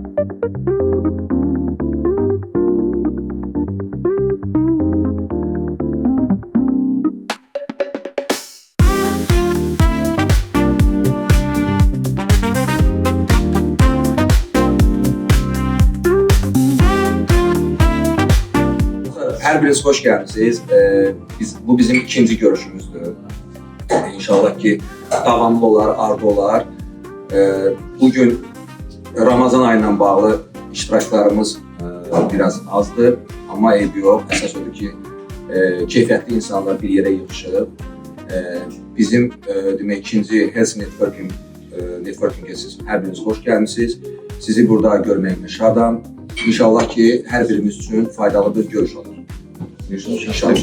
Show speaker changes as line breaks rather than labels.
Hər biriniz hoş gəlmisiniz. Bu bizim ikinci görüşümüzdür. İnşallah ki davamlı olar, ardı olar. Bugün Ramazan ayından bağlı iştiraklarımız biraz azdır. Amma eybi yox. Əsas odur ki, keyfiyyətli insanlar bir yerə yığışıb. Bizim demək ikinci Health Networking-ə siz hər biriniz hoş gəlmisiniz. Sizi burada görməyimə şadam. İnşallah ki hər birimiz üçün faydalı bir görüş olur. İnşallah.